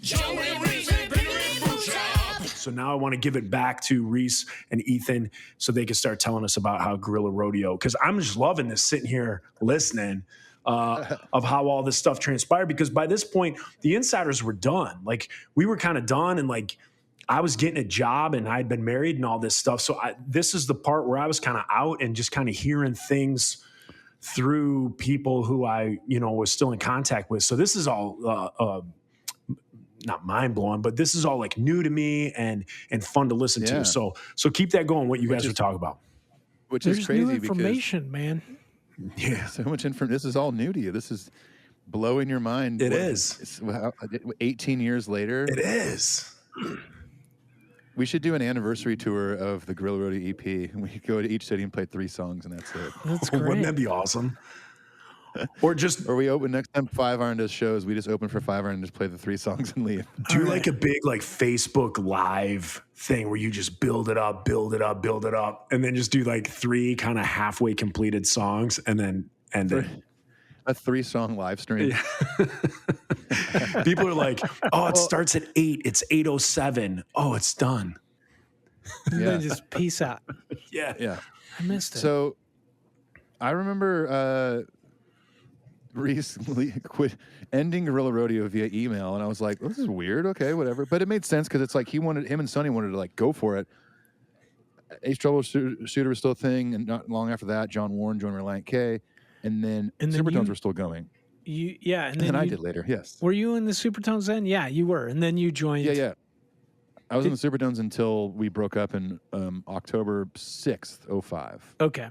Joe and Reese and Big Red Shop. So now I want to give it back to Reese and Ethan so they can start telling us about how Guerrilla Rodeo, because I'm just loving this sitting here listening of how all this stuff transpired, because by this point the insiders were done. Like we were kind of done, and like I was getting a job and I'd been married and all this stuff. So this is the part where I was kind of out and just kind of hearing things through people who I, was still in contact with. So this is all not mind blowing, but this is all like new to me and fun to listen to. So keep that going. What you guys are talking about, which is crazy, new information, man. Yeah, so much information. This is all new to you. This is blowing your mind. It is. It's 18 years later. It is. We should do an anniversary tour of the Guerrilla Rodeo EP, and we could go to each city and play 3 songs, and that's it. That's great. Wouldn't that be awesome? Or we open next time Five Iron does shows, we just open for Five Iron and just play the 3 songs and leave. Do like a big like Facebook Live thing where you just build it up, and then just do like 3 kind of halfway completed songs and then end it. A 3-song live stream. Yeah. People are like, oh, it starts at 8. It's 8:07. Oh, it's done. And then just peace out. Yeah. I missed it. So I remember Reese quit ending Guerrilla Rodeo via email, and I was like, this is weird. Okay, whatever. But it made sense because it's like him and Sonny wanted to like go for it. Ace Troubleshooter was still a thing, and not long after that, John Warren joined Reliant K, and then Supertones were still going. And then I did later. Yes. Were you in the Supertones then? Yeah, you were, and then you joined. Yeah. I was in the Supertones until we broke up in October 6th, 2005. Okay.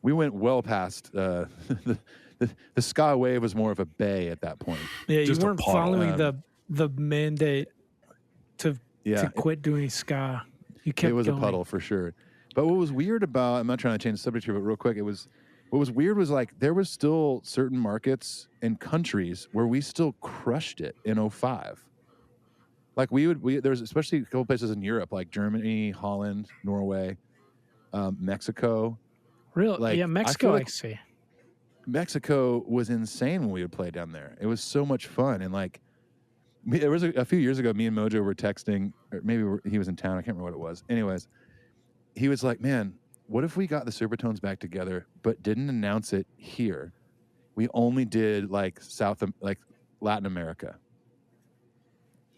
We went well past the ska wave was more of a bay at that point. Yeah, Just you weren't following the mandate to quit doing ska. You kept It was going. a puddle for sure. But what was weird about, I'm not trying to change the subject here, but real quick, what was weird was like there was still certain markets and countries where we still crushed it in 2005. Like there was especially a couple places in Europe, like Germany, Holland, Norway, Mexico. Really? Like, yeah, Mexico, I see. Mexico was insane when we would play down there. It was so much fun. And like, there was a few years ago, me and Mojo were texting, or maybe he was in town. I can't remember what it was. Anyways, he was like, man, what if we got the Supertones back together, but didn't announce it here? We only did like Latin America.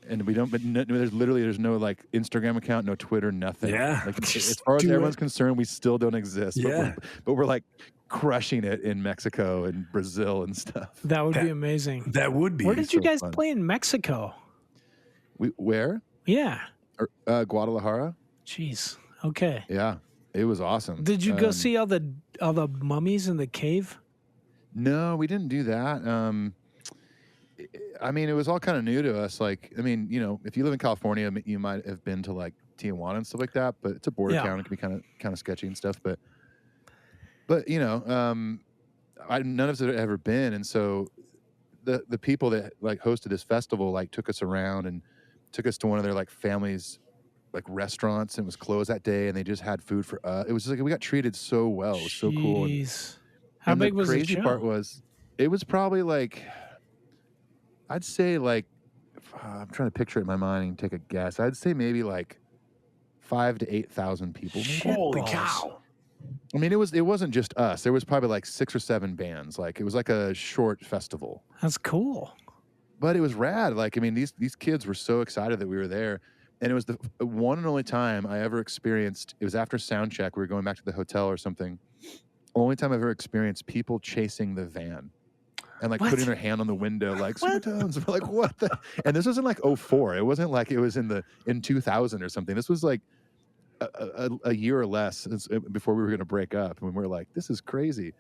And we don't, but there's no like Instagram account, no Twitter, nothing. Yeah. Like, as far as everyone's concerned, we still don't exist. Yeah. But we're like crushing it in Mexico and Brazil and stuff. That would be amazing. That would be. Where did you guys fun. play in Mexico? Where? Yeah. Guadalajara. Jeez. Okay. Yeah. It was awesome. Did you go see all the mummies in the cave? No, we didn't do that. I mean, it was all kind of new to us. Like, I mean, if you live in California, you might have been to like Tijuana and stuff like that, but it's a border town. It can be kind of sketchy and stuff. But none of us had ever been, and so the people that like hosted this festival like took us around and took us to one of their like families like restaurants, and it was closed that day, and they just had food for us. It was just like we got treated so well. It was so cool. How big was the crazy show? part was it was probably like, I'd say like, I'm trying to picture it in my mind and take a guess. I'd say maybe like 5,000 to 8,000 people. Holy cow. I mean, it wasn't just us. There was probably like 6 or 7 bands. Like it was like a short festival. That's cool. But it was rad. Like, I mean, these kids were so excited that we were there. And it was the one and only time I ever experienced, it was after sound check. We were going back to the hotel or something. Only time I've ever experienced people chasing the van and like putting their hand on the window, like Supertones. We're like, what the? And this wasn't like 2004. It wasn't like it was in 2000 or something. This was like a year or less before we were going to break up. And we were like, this is crazy.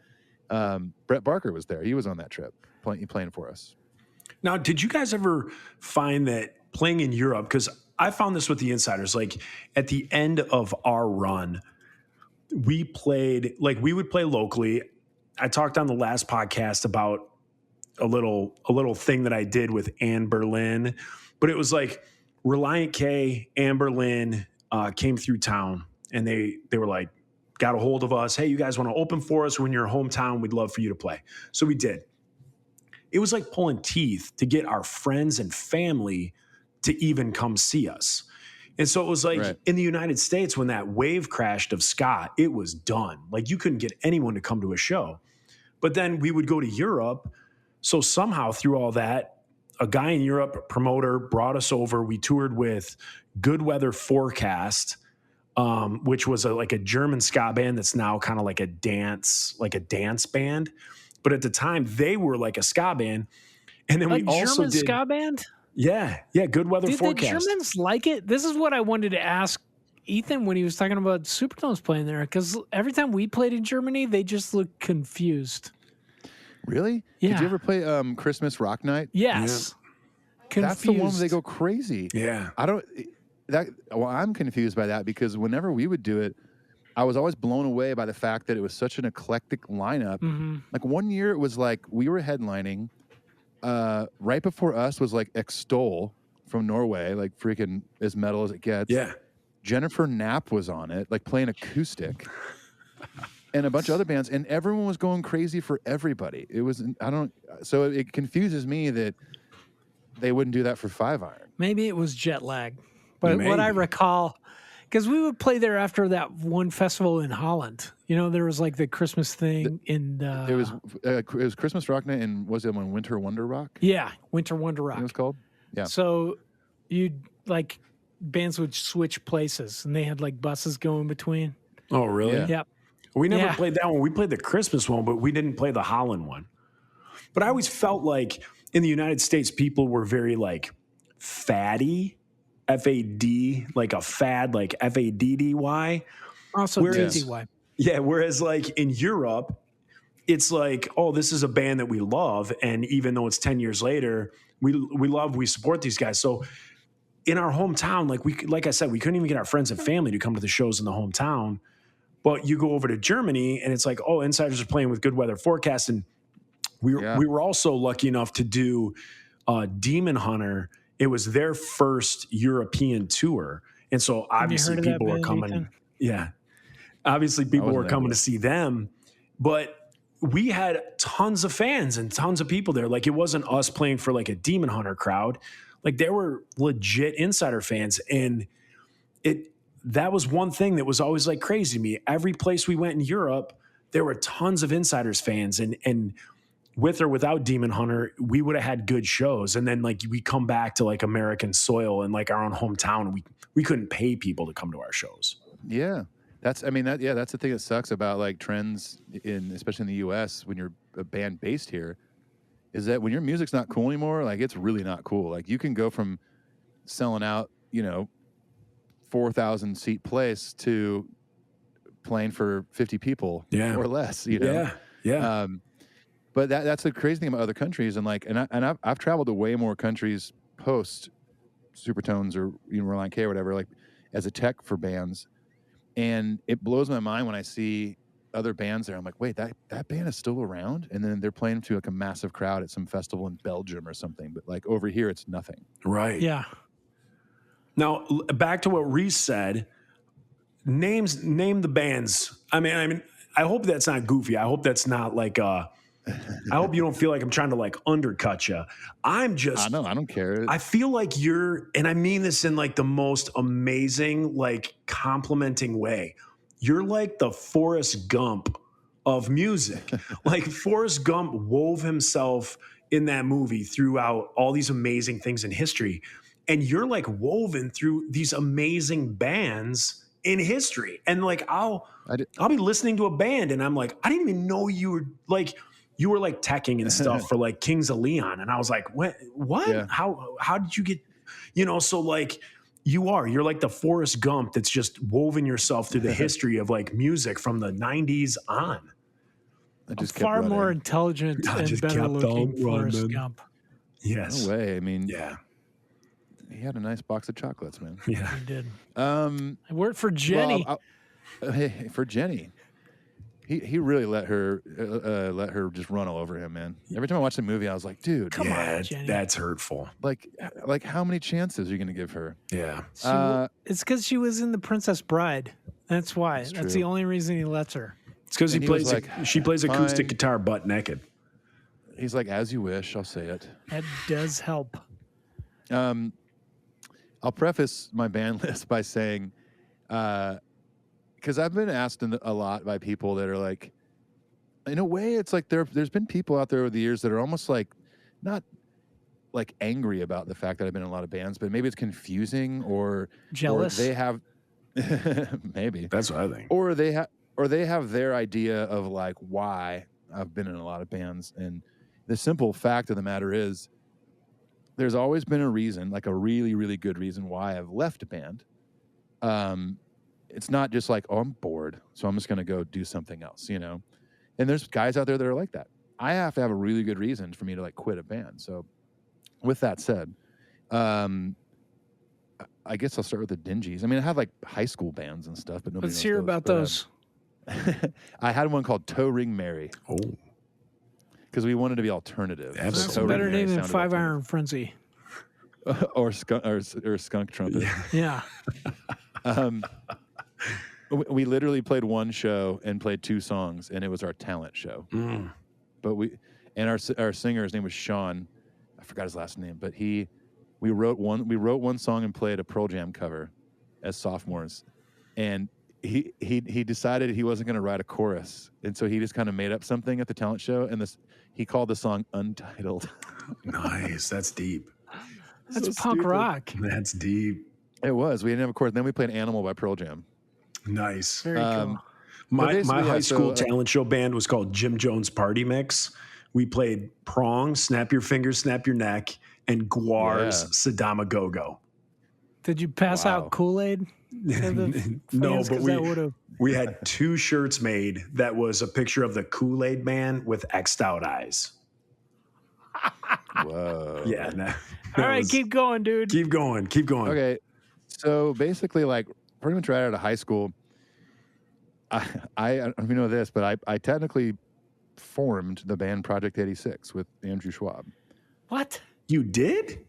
Brett Barker was there. He was on that trip playing for us. Now, did you guys ever find that playing in Europe, because I found this with the insiders, like at the end of our run, we would play locally. I talked on the last podcast about a little thing that I did with Ann Berlin, but it was like Reliant K, Ann Berlin came through town, and they were like, got a hold of us. Hey, you guys want to open for us? We're in your hometown. We'd love for you to play. So we did. it was like pulling teeth to get our friends and family to even come see us. And so it was like in the United States, when that wave crashed of ska, it was done. Like you couldn't get anyone to come to a show. But then we would go to Europe. So somehow through all that, a guy in Europe, a promoter, brought us over. We toured with Good Weather Forecast, which was like a German ska band that's now kind of like a dance band. But at the time, they were like a ska band. And then we also German did ska band. Yeah, Good Weather Forecast. Did the Germans like it? This is what I wanted to ask Ethan when he was talking about Supertones playing there, because every time we played in Germany, they just looked confused. Really? Yeah. Did you ever play Christmas Rock Night? Yes. Yeah. That's the one where they go crazy. Yeah. I'm confused by that because whenever we would do it, I was always blown away by the fact that it was such an eclectic lineup. Mm-hmm. Like one year it was like we were headlining. Right before us was like Extol from Norway, like freaking as metal as it gets. Yeah. Jennifer Knapp was on it, like playing acoustic. And a bunch of other bands, and everyone was going crazy for everybody. So it confuses me that they wouldn't do that for Five Iron. Maybe it was jet lag. But what I recall, because we would play there after that one festival in Holland. You know, there was like the Christmas thing in... It was Christmas Rock Night, and was it one Winter Wonder Rock? Yeah, Winter Wonder Rock. It was called? Yeah. So bands would switch places, and they had like buses going between. Oh, really? Yeah. Yep. We never played that one. We played the Christmas one, but we didn't play the Holland one. But I always felt like in the United States, people were very like faddy, F-A-D, like a fad, like F-A-D-D-Y. Also DDY. Yeah, whereas like in Europe, it's like, oh, this is a band that we love. And even though it's 10 years later, we support these guys. So in our hometown, like I said, we couldn't even get our friends and family to come to the shows in the hometown. But you go over to Germany and it's like, oh, Insiders are playing with Good Weather Forecast. And we were also lucky enough to do Demon Hunter. It was their first European tour. And so obviously people were coming. Ethan? Yeah. Obviously people were coming to see them. But we had tons of fans and tons of people there. Like it wasn't us playing for like a Demon Hunter crowd. Like there were legit Insider fans. And that was one thing that was always like crazy to me. Every place we went in Europe, there were tons of Insiders fans, and with or without Demon Hunter, we would have had good shows. And then like we come back to like American soil and like our own hometown, we couldn't pay people to come to our shows. Yeah. That's the thing that sucks about like trends especially in the US when you're a band based here, is that when your music's not cool anymore, like it's really not cool. Like you can go from selling out, 4,000 seat place to playing for 50 people or less, Yeah. But that's the crazy thing about other countries. And I've traveled to way more countries post Supertones or Reliant K or whatever, like as a tech for bands. And it blows my mind when I see other bands there. I'm like, wait, that band is still around? And then they're playing to like a massive crowd at some festival in Belgium or something. But like over here, it's nothing. Right. Yeah. Now, back to what Reese said, name the bands. I mean, I hope that's not goofy. I hope that's not like, I hope you don't feel like I'm trying to like undercut you. I don't care. I feel like and I mean this in like the most amazing, like complimenting way. You're like the Forrest Gump of music. Like Forrest Gump wove himself in that movie throughout all these amazing things in history. And you're like woven through these amazing bands in history. And like, I'll be listening to a band and I'm like, I didn't even know you were like teching and stuff for like Kings of Leon. And I was like, what? Yeah. How did you get, so like you're like the Forrest Gump that's just woven yourself through the history of like music from the 90s on. I just far more intelligent and better looking Forrest Gump. Yes. No way. I mean, yeah. He had a nice box of chocolates, man. Yeah, he did. I worked for Jenny. Well, for Jenny, he really let her just run all over him, man. Every time I watched the movie, I was like, dude, come on, Jenny. That's hurtful. Like how many chances are you going to give her? Yeah, it's because she was in The Princess Bride. That's why. That's the only reason he lets her. It's because she plays acoustic guitar butt naked. He's like, as you wish. I'll say it. That does help. I'll preface my band list by saying, because I've been asked a lot by people that are like, in a way, it's like there's been people out there over the years that are almost like, not like angry about the fact that I've been in a lot of bands, but maybe it's confusing or Jealous. Or they have maybe That's what I think. or they have their idea of like why I've been in a lot of bands. And the simple fact of the matter is, there's always been a reason, like a really, really good reason why I've left a band. It's not just like, oh, I'm bored, so I'm just going to go do something else, you know? And there's guys out there that are like that. I have to have a really good reason for me to like quit a band. So with that said, I guess I'll start with the Dingies. I mean, I have like high school bands and stuff, but nobody Let's knows hear those, about but, those. I had one called Toe Ring Mary Oh, because we wanted to be alternative. Absolutely. That's Toe a Ring better Mary name than sounded Five alternative. Iron Frenzy. or skunk trumpet. Yeah. We literally played one show and played 2 songs, and it was our talent show. But our singer, his name was Sean. I forgot his last name, but we wrote one song and played a Pearl Jam cover as sophomores, and he decided he wasn't going to write a chorus, and so he just kind of made up something at the talent show, and he called the song Untitled. nice. That's deep. That's So punk stupid. rock. That's deep. It was. We didn't have a chorus. Then we played Animal by Pearl Jam. Nice. Very cool. My basically, high yeah, school so, talent show band was called Jim Jones Party Mix. We played Prong, Snap Your Fingers, Snap Your Neck, and Guar's Sadama Go-Go. Did you pass wow. out Kool-Aid? No, but we had 2 shirts made that was a picture of the Kool-Aid Man with X'd out eyes. Whoa. Yeah. All right, keep going, dude. Keep going. Keep going. Okay. So basically, like, pretty much right out of high school, I don't know if you know this, but I technically formed the band Project 86 with Andrew Schwab. What? You did?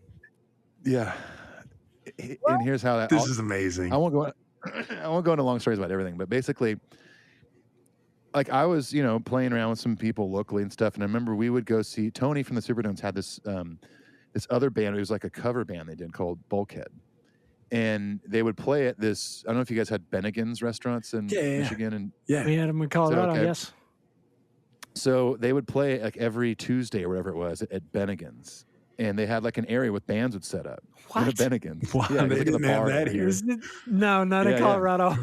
Yeah. And here's how that. This is amazing. I won't go into long stories about everything, but basically, like I was, playing around with some people locally and stuff, and I remember we would go see Tony from the Supertones had this this other band. It was like a cover band they did called Bulkhead, and they would play at this. I don't know if you guys had Bennigan's restaurants in Michigan, and Yeah. We had them in Colorado, okay? yes. so they would play like every Tuesday or whatever it was at Bennigan's, and they had like an area with bands would set up. What? At Bennigan's. Wow, Yeah, they it was like in the didn't have bar that over here. No, not in Yeah, yeah. Colorado.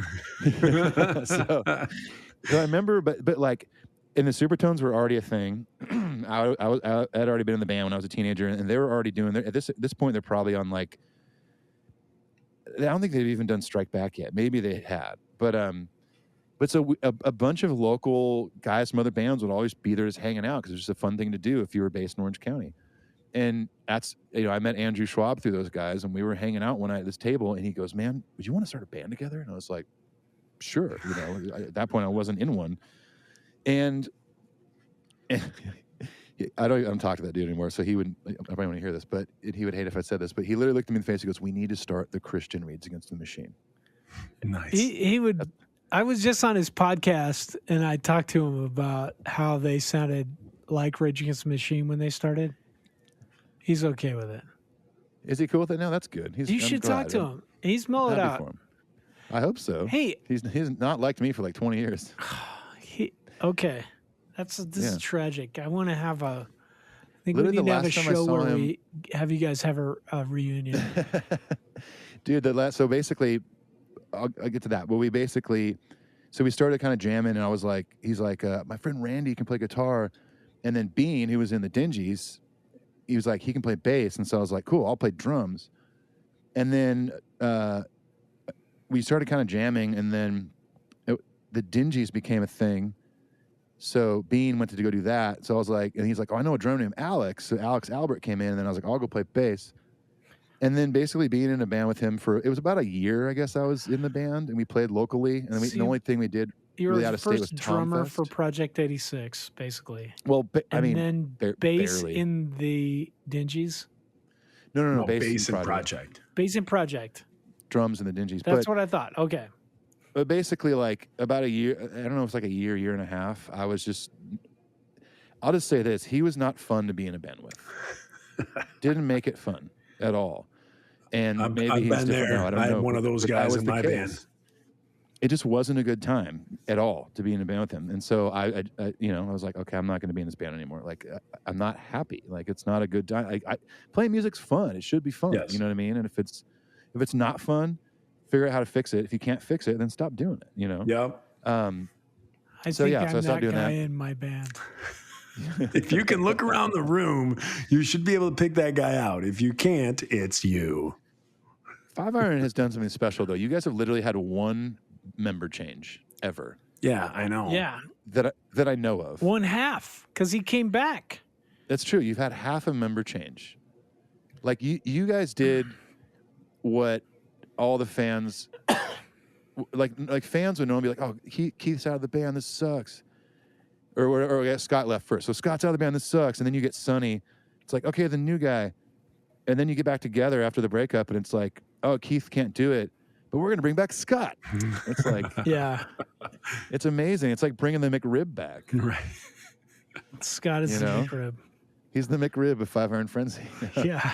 so I remember, but like, and the Supertones were already a thing. I had already been in the band when I was a teenager, and they were already doing. At this point, they're probably on like. I don't think they've even done Strike Back yet. Maybe they had, but so a bunch of local guys from other bands would always be there just hanging out because it was just a fun thing to do if you were based in Orange County. And that's, I met Andrew Schwab through those guys, and we were hanging out one night at this table, and he goes, "Man, would you want to start a band together?" And I was like, "Sure." At that point, I wasn't in one. And I don't talk to that dude anymore, so he would, I probably want to hear this, but he would hate if I said this, but he literally looked at me in the face and goes, "We need to start the Christian Reads Against the Machine." Nice. He would. I was just on his podcast, and I talked to him about how they sounded like Rage Against the Machine when they started. He's okay with it. Is he cool with it now? That's good. You should talk to him. He's mellowed Happy out. for him. I hope so. Hey, He's not liked me for like 20 years. okay. This Yeah. is tragic. I want to have I think Literally we need the to have a last time I show saw where him- we have you guys have a reunion. Dude, so basically, I'll get to that. But so we started kind of jamming, and I was like, he's like, my friend Randy can play guitar. And then Bean, who was in the Dingies, he was like, he can play bass. And so I was like, cool, I'll play drums. And then we started kind of jamming, and then the Dingies became a thing. So Bean went to go do that. So I was like, and he's like, "Oh, I know a drummer named Alex." So Alex Albert came in, and then I was like, "I'll go play bass." And then basically being in a band with him it was about a year, I guess I was in the band, and we played locally. And then the only thing we did You were really out the of state was first drummer Tomfest. for Project 86, basically. Well, And then bass barely. in the Dingies. No, No, bass Basin in Project. Bass in Project. drums in the Dingies. That's what I thought. Okay. But basically, like about a year, I don't know, it was like a year and a half. I'll just say this: he was not fun to be in a band with. Didn't make it fun at all. And I've maybe been he's different there. now. I don't I had know. one of those but that guys was in the my case. band. It just wasn't a good time at all to be in a band with him. And so I was like, okay, I'm not going to be in this band anymore. Like, I'm not happy. Like, it's not a good time. Playing music's fun. It should be fun. Yes. You know what I mean? And if it's not fun, figure out how to fix it. If you can't fix it, then stop doing it. You know? Yep. I So, think yeah, I'm so I stopped that doing guy that. in my band. If you can look around the room, you should be able to pick that guy out. If you can't, it's you. Five Iron has done something special, though. You guys have literally had one member change ever Yeah, I know. Yeah, that I know of. one half because he came back. That's true. You've had half a member change. Like you guys did what all the fans like fans would normally be like, oh, Keith's out of the band, this sucks. Or yeah, Scott left first. So Scott's out of the band, this sucks. And then you get Sonny. It's like, okay, the new guy. And then you get back together after the breakup and it's like, oh, Keith can't do it, but we're going to bring back Scott. It's like, Yeah, it's amazing. It's like bringing the McRib back. Right. Scott is You the know? McRib. He's the McRib of Five Iron Frenzy. Yeah,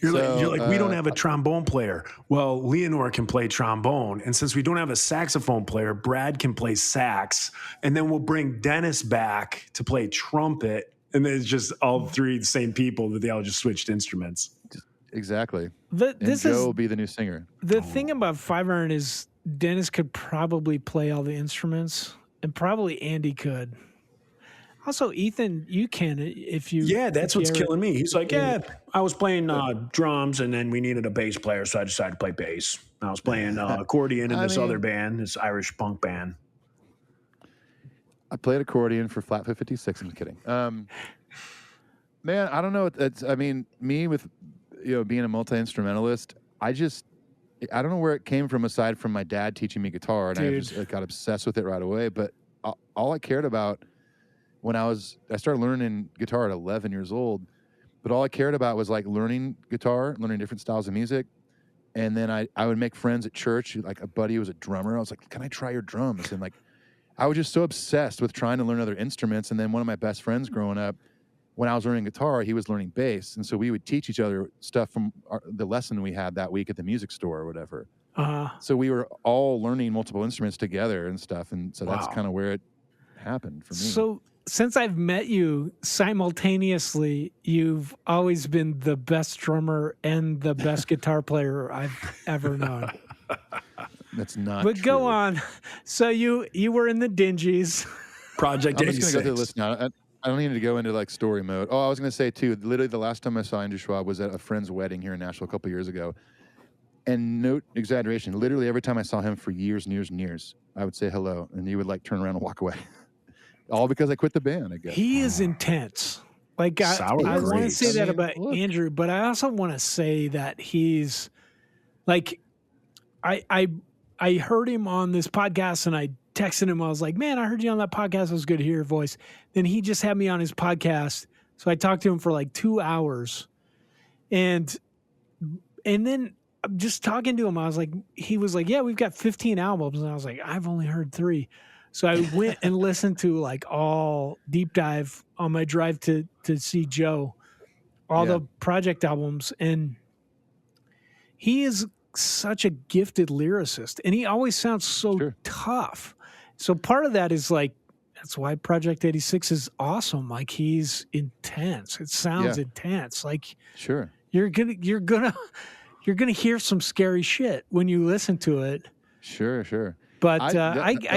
You're like, we don't So, have a trombone player. Well, Leonore can play trombone. And since we don't have a saxophone player, Brad can play sax. And then we'll bring Dennis back to play trumpet. And then it's just all three the same people that they all just switched instruments. exactly. the, And this Joe is will be the new singer. the thing about Five Iron is Dennis could probably play all the instruments, and probably Andy could. Also, Ethan, you can if you. Yeah, that's if you what's ever- killing me. He's like, yeah, I was playing drums and then we needed a bass player, so I decided to play bass. I was playing accordion in I this mean- other band, this Irish punk band. I played accordion for Flatfoot 56. I'm kidding. Man, I don't know. Me with being a multi-instrumentalist, I don't know where it came from aside from my dad teaching me guitar, and I Dude. just got obsessed with it right away. But all I cared about when I started learning guitar at 11 years old, but all I cared about was like learning guitar, learning different styles of music. And then I would make friends at church. Like a buddy who was a drummer. I was like, can I try your drums? And like, I was just so obsessed with trying to learn other instruments. And then one of my best friends growing up, when I was learning guitar, he was learning bass. And so we would teach each other stuff from the lesson we had that week at the music store or whatever. So we were all learning multiple instruments together and stuff. And so that's Wow. kind of where it happened for me. So since I've met you simultaneously, you've always been the best drummer and the best guitar player I've ever known. That's not But go true. on. So you were in the Dingies. Project I'm just 86. going to go through the list now. I don't need to go into like story mode. Oh, I was going to say too, literally the last time I saw Andrew Schwab was at a friend's wedding here in Nashville a couple years ago. And no exaggeration, literally every time I saw him for years and years and years, I would say hello and he would like turn around and walk away. All because I quit the band, I guess. He is intense. Like Sour I want to grapes. say that I mean, about look. Andrew, but I also want to say that he's like, I heard him on this podcast and I texted him. I was like, man, I heard you on that podcast. It was good to hear your voice. Then he just had me on his podcast. So I talked to him for like 2 hours. And then just talking to him, I was like, he was like, yeah, we've got 15 albums. And I was like, I've only heard 3. So I went and listened to like all deep dive on my drive to see Joe, all Yeah. the project albums. And he is such a gifted lyricist and he always sounds so Sure. tough. So part of that is like, that's why Project 86 is awesome. Like he's intense. It sounds Yeah. intense. Like Sure. you're gonna hear some scary shit when you listen to it. Sure. But I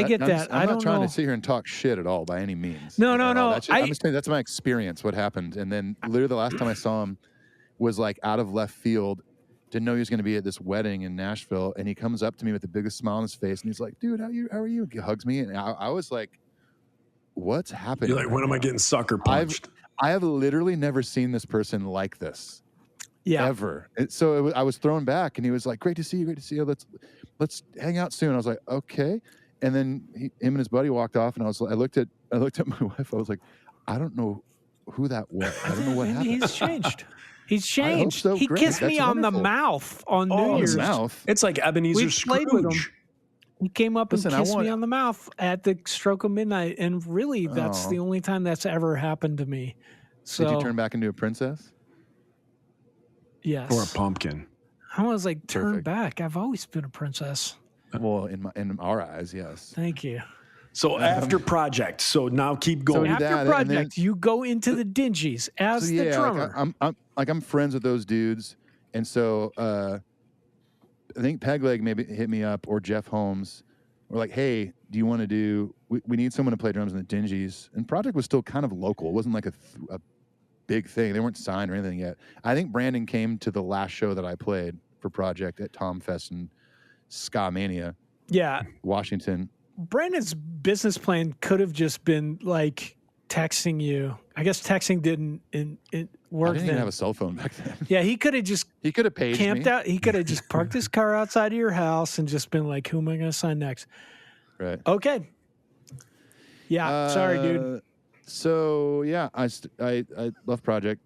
get that. I'm I not don't trying know. to sit here and talk shit at all by any means. No, At no, all. no, That's just, I'm just saying that's my experience. What happened, and then literally the last time I saw him was like out of left field. Didn't know he was going to be at this wedding in Nashville, and he comes up to me with the biggest smile on his face, and he's like, "Dude, how are you?" He hugs me, and I was like, "What's happening?" You're like, when am I getting sucker punched? I have literally never seen this person like this. Yeah. Ever. So I was thrown back, and he was like, "Great to see you. Great to see you. Let's hang out soon." I was like, "Okay." And then him and his buddy walked off, and I looked at my wife. I was like, "I don't know who that was. I don't know what Maybe happened." he's changed. He's I hope changed. so. He Great. kissed me That's on the wonderful. mouth on Oh, New his Year's. Mouth. It's like Ebenezer We've played with him. Scrooge. He came up Listen, I and kissed want- me on the mouth at the stroke of midnight, and really, that's Aw. the only time that's ever happened to me. So, Did you turn back into a princess? yes. Or a pumpkin. I was like, turn Perfect. back. I've always been a princess. Well, in our eyes, yes. Thank you. So after project, so now keep going. So After that, and project, then- you go into the Dingies as So, the yeah, drummer. I'm friends with those dudes, and so I think Pegleg maybe hit me up, or Jeff Holmes, were like, "Hey, do you want to do? We need someone to play drums in the Dingies." And Project was still kind of local; it wasn't like a big thing. They weren't signed or anything yet. I think Brandon came to the last show that I played for Project at Tom Fest in Ska Mania, Yeah. Washington. Brandon's business plan could have just been like texting you. I guess texting didn't I work didn't even then. have a cell phone back then. Yeah, he could have just He could have paged camped me. out. He could have just parked his car outside of your house and just been like, "Who am I going to sign next?" Right. Okay. Yeah. Sorry, dude. So yeah, I love Project,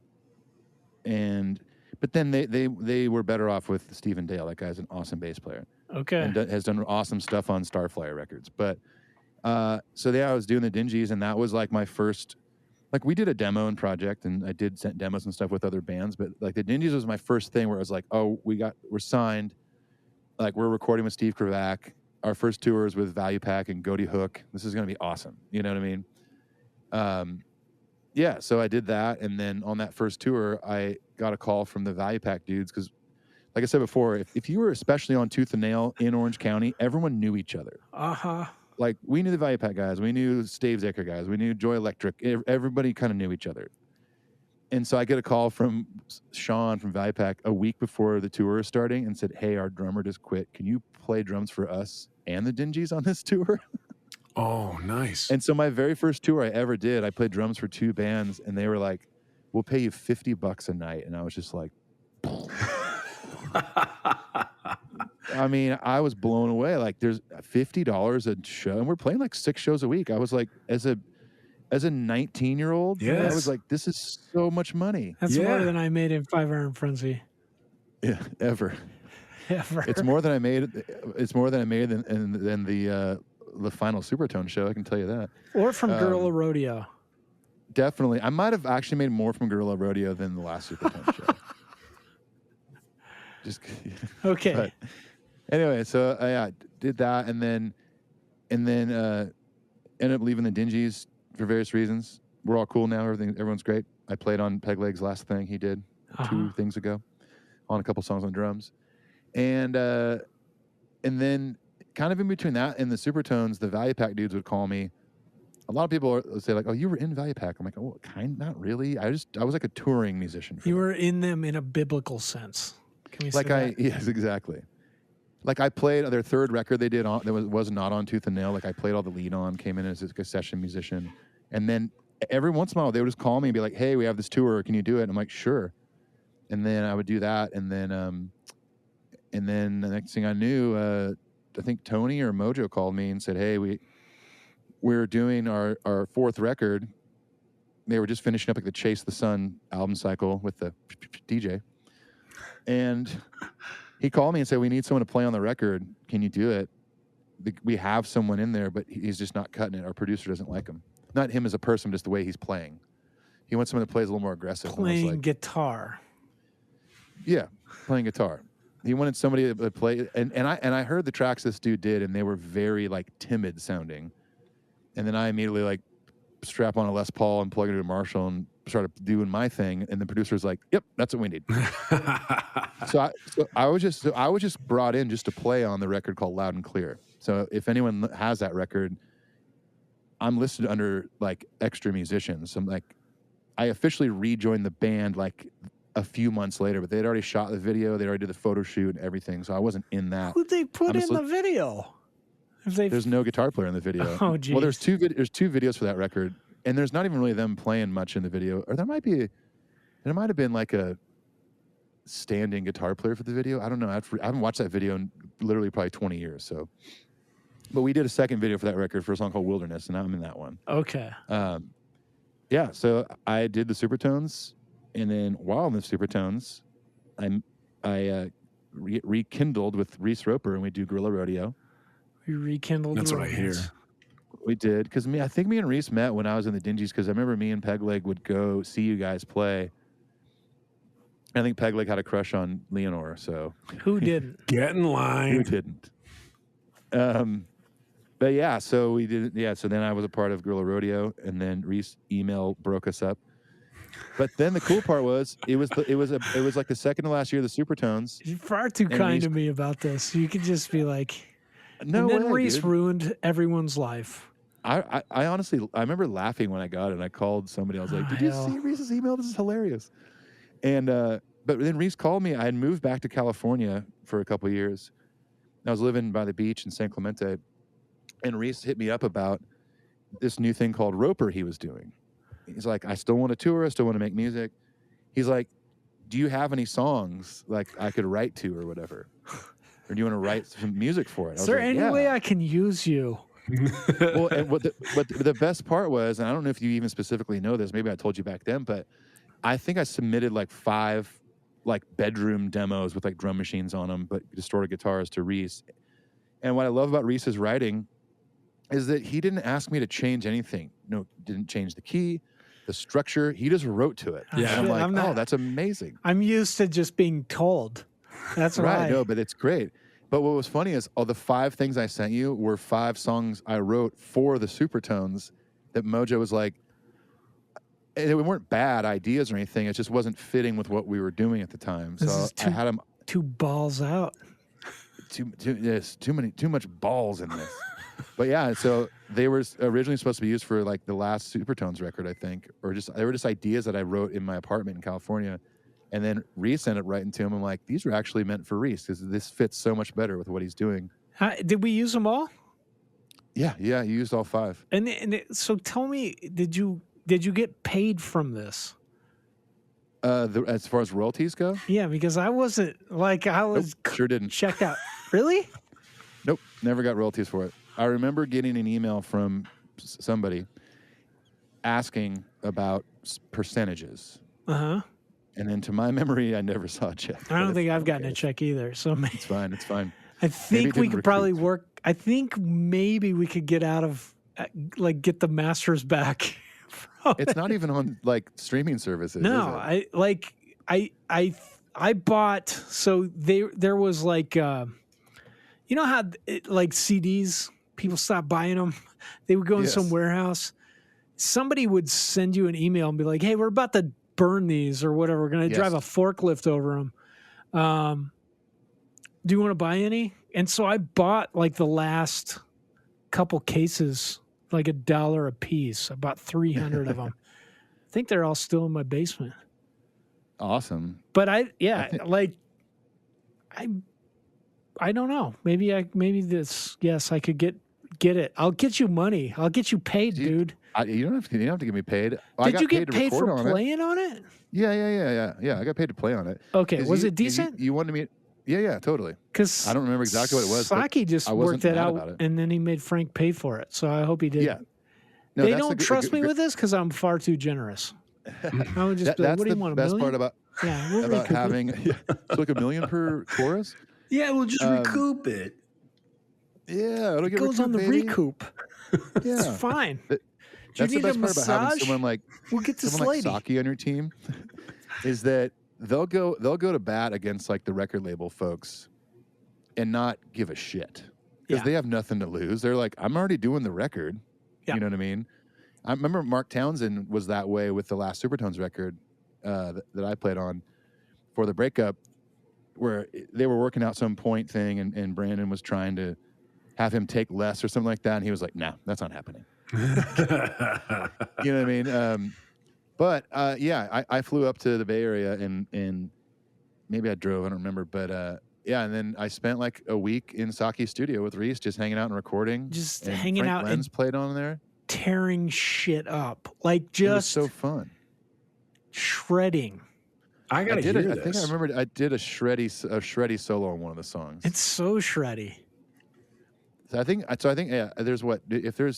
but then they were better off with Stephen Dale. That guy's an awesome bass player Okay. and has done awesome stuff on Starflyer Records. But so yeah, I was doing the Dingies, and that was like my first. Like, we did a demo in Project, and I did send demos and stuff with other bands, but like the Dingies was my first thing where I was like, oh, we're signed. Like, we're recording with Steve Kravac. Our first tour is with Value Pack and Goaty Hook. This is going to be awesome. You know what I mean? Yeah, so I did that, and then on that first tour, I got a call from the Value Pack dudes because, like I said before, if you were especially on Tooth and Nail in Orange County, everyone knew each other. Uh-huh. Like, we knew the Value Pack guys, we knew Stave Zaker guys, we knew Joy Electric. Everybody kind of knew each other. And so I get a call from Sean from Value Pack a week before the tour is starting and said, "Hey, our drummer just quit. Can you play drums for us and the Dingies on this tour?" Oh, nice. And so my very first tour I ever did, I played drums for 2 bands, and they were like, "We'll pay you $50 a night." And I was just like, I mean, I was blown away. Like, there's $50 a show, and we're playing like 6 shows a week. I was like, as a 19-year-old, I Yes. was like, this is so much money. That's Yeah. more than I made in 5 Iron Frenzy. Yeah, ever. Ever. It's more than I made. It's more than I made than the final Supertone show. I can tell you that. Or from Gorilla Rodeo. Definitely, I might have actually made more from Gorilla Rodeo than the last Supertone show. Just. Okay. But anyway, so yeah, did that, and then ended up leaving the Dingies for various reasons. We're all cool now. Everyone's great. I played on Pegleg's last thing he did 2 things ago, on a couple songs on drums, and then kind of in between that and the Supertones, the Value Pack dudes would call me. A lot of people would say like, "Oh, you were in Value Pack." I'm like, "Oh, not really. I was like a touring musician." For You them. were in them in a biblical sense. Can we say Like that? yes, exactly. Like, I played their third record they did on that was not on Tooth and Nail. Like, I played all the lead on, came in as a session musician, and then every once in a while they would just call me and be like, "Hey, we have this tour. Can you do it?" And I'm like, "Sure." And then I would do that, and then the next thing I knew, I think Tony or Mojo called me and said, "Hey, we're doing our 4th record." They were just finishing up like the Chase the Sun album cycle with the DJ. And he called me and said, "We need someone to play on the record. Can you do it? We have someone in there, but he's just not cutting it. Our producer doesn't like him. Not him as a person, just the way he's playing. He wants someone that plays a little more aggressive." And I was Playing like, guitar. yeah, playing guitar. He wanted somebody to play, and I heard the tracks this dude did, and they were very like timid sounding. And then I immediately like strap on a Les Paul and plug it into a Marshall and started doing my thing. And the producer's like, "Yep, that's what we need." So I was just brought in just to play on the record called Loud and Clear. So if anyone has that record, I'm listed under like extra musicians. I'm like, I officially rejoined the band like a few months later, but they'd already shot the video, they already did the photo shoot and everything, so I wasn't in that. Who'd they put I'm in just the video? If they There's no guitar player in the video. Oh, Well, there's geez. there's 2 videos for that record, and there's not even really them playing much in the video. Or there might have been like a standing guitar player for the video. I don't know. I haven't watched that video in literally probably 20 years. So, but we did a second video for that record for a song called Wilderness, and I'm in that one. Okay. Yeah, so I did the Supertones, and then while in the Supertones, I rekindled with Reese Roper, and we do Gorilla Rodeo. We rekindled. That's what I hear. romance. We did because I think me and Reese met when I was in the Dingies because I remember me and Pegleg would go see you guys play. I think Pegleg had a crush on Leonore, so Who didn't? Get in who line. didn't? But yeah, so we did. Yeah, so then I was a part of Guerrilla Rodeo, and then Reese email broke us up. But then the cool part was it was like the second to last year of the Supertones. You're far too And kind Reese- to me about this. You could just be like, No and then way, Reese dude. ruined everyone's life. I honestly I remember laughing when I got it. And I called somebody. I was like, Oh, "Did you hell. see Reese's email? This is hilarious." And but then Reese called me. I had moved back to California for a couple of years. I was living by the beach in San Clemente, and Reese hit me up about this new thing called Roper he was doing. He's like, "I still want to tour. I still want to make music." He's like, "Do you have any songs like I could write to or whatever? Or do you want to write some music for it?" I Is was there like, any "Yeah." way I can use you? Well, and what the best part was, and I don't know if you even specifically know this, maybe I told you back then, but I think I submitted like 5 like bedroom demos with like drum machines on them, but distorted guitars to Reese. And what I love about Reese's writing is that he didn't ask me to change anything. No, didn't change the key, the structure. He just wrote to it. Yeah. And I'm like, I'm not- oh, that's amazing. I'm used to just being told. That's Right, why. no, but it's great. But what was funny is all the 5 things I sent you were 5 songs I wrote for the Supertones that Mojo was like, and they weren't bad ideas or anything. It just wasn't fitting with what we were doing at the time. This So is I had them Two balls out. too much balls in this. But yeah, so they were originally supposed to be used for like the last Supertones record, I think, or they were just ideas that I wrote in my apartment in California. And then Reese ended up writing to him. I'm like, these are actually meant for Reese because this fits so much better with what he's doing. Did we use them all? Yeah, you used all 5. So tell me, did you get paid from this? As far as royalties go, Yeah, because I wasn't like I was sure didn't. checked out. Really? Nope, never got royalties for it. I remember getting an email from somebody asking about percentages. Uh-huh. And then to my memory, I never saw a check. I don't but think it's I've gotten a okay. check either. So maybe, It's fine. It's fine. I think we didn't could probably recoup. work. I think maybe we could get out of like get the masters back. from It's not even on like streaming services. No, is it? I bought so there was like you know how like CDs people stopped buying them. They would go in some Yes. warehouse. Somebody would send you an email and be like, "Hey, we're about to burn these or whatever. We're going to drive a Yes. forklift over them. Do you want to buy any?" And so I bought like the last couple cases, like $1 a piece. I bought 300 of them. I think they're all still in my basement. Awesome. But I don't know. Maybe this. Yes, I could get it. I'll get you money. I'll get you paid, Do you- dude. You don't have to get me paid. I Did got you get to paid record for on it. playing on it? Yeah. I got paid to play on it. Okay, 'Cause was you- it decent? You wanted me. Yeah, totally. Because I don't remember exactly what it was, but Saki just I wasn't worked that mad out, about it. and then he made Frank pay for it. So I hope he did. Yeah. No, They that's don't the trust me with this because I'm far too generous. I would just be like, That's "What do the you want? A best million?" part about Yeah, we'll recoup it. having it's like $1 million per chorus. Yeah, we'll just Um, recoup it. Yeah, it'll It get goes on the baby. recoup. It's Yeah, fine. That- Do you that's the need a best part about having massage? someone like We'll get this someone like lady. Saki on your team. Is that they'll go to bat against like the record label folks and not give a shit because Yeah. they have nothing to lose. They're like, I'm already doing the record. Yeah. You know what I mean? I remember Mark Townsend was that way with the last Supertones record that I played on for the breakup, where they were working out some point thing, and Brandon was trying to have him take less or something like that, and he was like, "No, that's not happening." You know what I mean? But I flew up to the Bay Area and maybe I drove, I don't remember, but yeah, and then I spent like a week in Saki's studio with Reese, just hanging out and recording. Just and hanging Frank out Lenz and played on there. tearing shit up, like It was just so fun. shredding. I gotta I did. hear I think I this. remember I did a shreddy solo on one of the songs. It's so shreddy. So I think yeah. There's what if there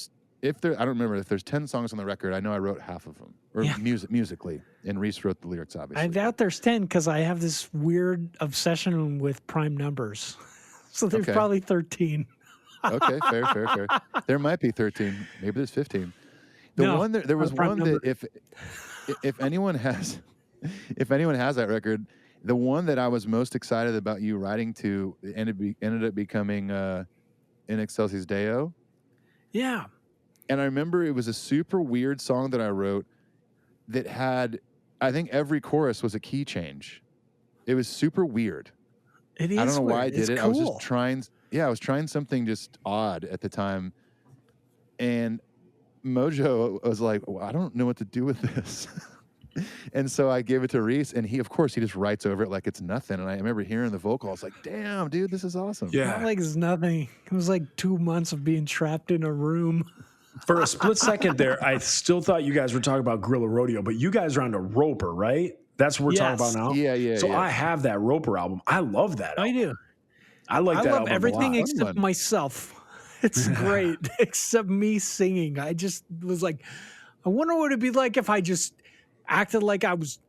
I don't remember if there's 10 songs on the record. I know I wrote half of them or Yeah. musically, and Reese wrote the lyrics obviously. I doubt there's 10 because I have this weird obsession with prime numbers. So there's Okay. probably 13. Okay, fair. There might be 13. Maybe there's 15. The No, one there was not a prime one number. that if anyone has that record, the one that I was most excited about you writing to ended up becoming In Excelsis Deo. Yeah. And I remember it was a super weird song that I wrote that had, I think every chorus was a key change. It was super weird. It is. I don't know why I weird. did It's it. Cool. I was just trying. Yeah, I was trying something just odd at the time. And Mojo was like, well, I don't know what to do with this. And so I gave it to Reese, and he just writes over it like it's nothing. And I remember hearing the vocal. I was like, damn, dude, this is awesome. Not like it's nothing. It was like 2 months of being trapped in a room. For a split second there, I still thought you guys were talking about Guerrilla Rodeo, but you guys are on to Roper, right? That's what we're talking Yes. about now? Yeah. So I have that Roper album. I love that I album. do. I like I that love album everything a lot. except one. myself. It's great, except me singing. I just was like, I wonder what it'd be like if I just acted like I was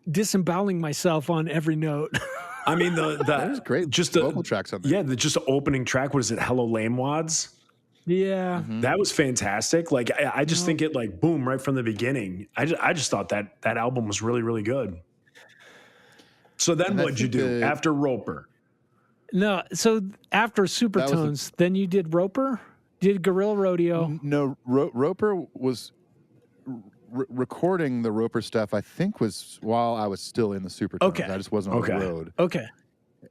disemboweling myself on every note. I mean, That was great. Just vocal tracks on there. Yeah, just the opening track. What is it? Hello, Lame Wads. Yeah. That was fantastic. Like I just think it like boom right from the beginning. I just thought that album was really really good. So then And I what'd you think do after Roper? No, so after Supertones, then you did Roper, did Guerrilla Rodeo. No, Roper was recording the Roper stuff. I think was while I was still in the Supertones. Okay. I just wasn't on Okay. the road. Okay.